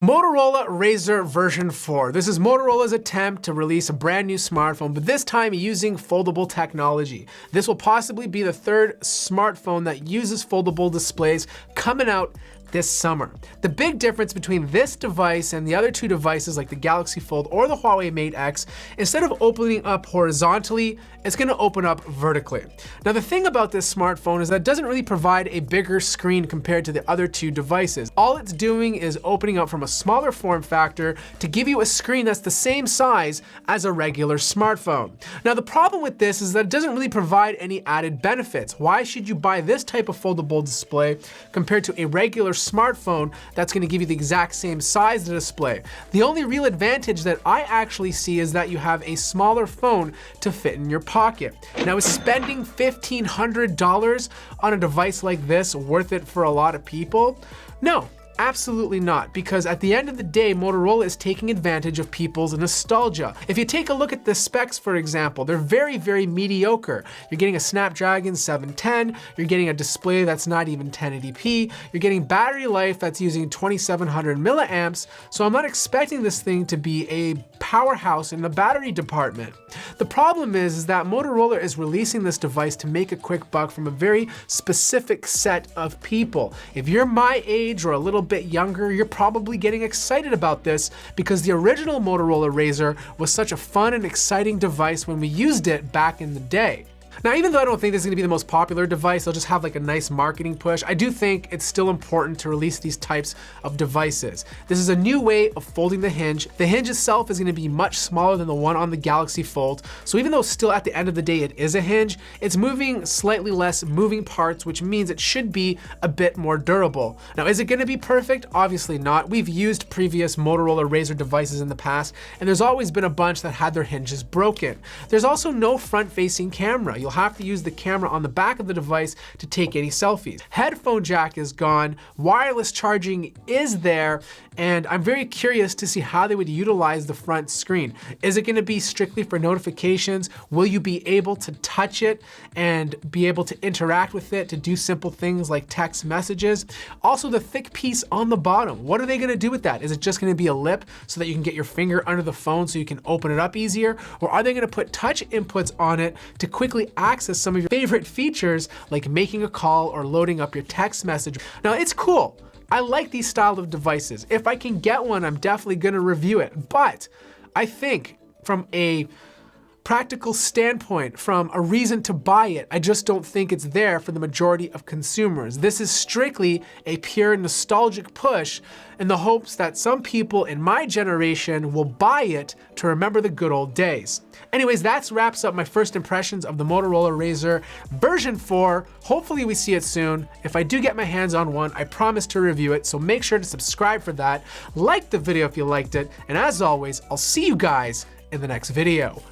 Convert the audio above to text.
Motorola RAZR version 4. This is Motorola's attempt to release a brand new smartphone, but this time using foldable technology. This will possibly be the third smartphone that uses foldable displays coming out this summer. The big difference between this device and the other two devices like the Galaxy Fold or the Huawei Mate X, instead of opening up horizontally, it's gonna open up vertically. Now the thing about this smartphone is that it doesn't really provide a bigger screen compared to the other two devices. All it's doing is opening up from a smaller form factor to give you a screen that's the same size as a regular smartphone. Now the problem with this is that it doesn't really provide any added benefits. Why should you buy this type of foldable display compared to a regular smartphone that's gonna give you the exact same size of the display? The only real advantage that I actually see is that you have a smaller phone to fit in your pocket. Now, is spending $1,500 on a device like this worth it for a lot of people? No. Absolutely not, because at the end of the day, Motorola is taking advantage of people's nostalgia. If you take a look at the specs, for example, they're very, very mediocre. You're getting a Snapdragon 710, you're getting a display that's not even 1080p, you're getting battery life that's using 2700 milliamps, so I'm not expecting this thing to be a powerhouse in the battery department. The problem is that Motorola is releasing this device to make a quick buck from a very specific set of people. If you're my age or a little bit younger, you're probably getting excited about this because the original Motorola RAZR was such a fun and exciting device when we used it back in the day. Now, even though I don't think this is gonna be the most popular device, they'll just have like a nice marketing push, I do think it's still important to release these types of devices. This is a new way of folding the hinge. The hinge itself is gonna be much smaller than the one on the Galaxy Fold. So even though still at the end of the day it is a hinge, it's moving slightly less moving parts, which means it should be a bit more durable. Now, is it gonna be perfect? Obviously not. We've used previous Motorola RAZR devices in the past, and there's always been a bunch that had their hinges broken. There's also no front-facing camera. You'll have to use the camera on the back of the device to take any selfies. Headphone jack is gone, wireless charging is there, and I'm very curious to see how they would utilize the front screen. Is it gonna be strictly for notifications? Will you be able to touch it and be able to interact with it to do simple things like text messages? Also, the thick piece on the bottom, what are they gonna do with that? Is it just gonna be a lip so that you can get your finger under the phone so you can open it up easier? Or are they gonna put touch inputs on it to quickly access some of your favorite features like making a call or loading up your text message? Now, it's cool. I like these style of devices. If I can get one, I'm definitely gonna review it. But I think from a practical standpoint, from a reason to buy it, I just don't think it's there for the majority of consumers. This is strictly a pure nostalgic push in the hopes that some people in my generation will buy it to remember the good old days. Anyways, that wraps up my first impressions of the Motorola RAZR version 4. Hopefully we see it soon. If I do get my hands on one, I promise to review it, so make sure to subscribe for that. Like the video if you liked it, and as always, I'll see you guys in the next video.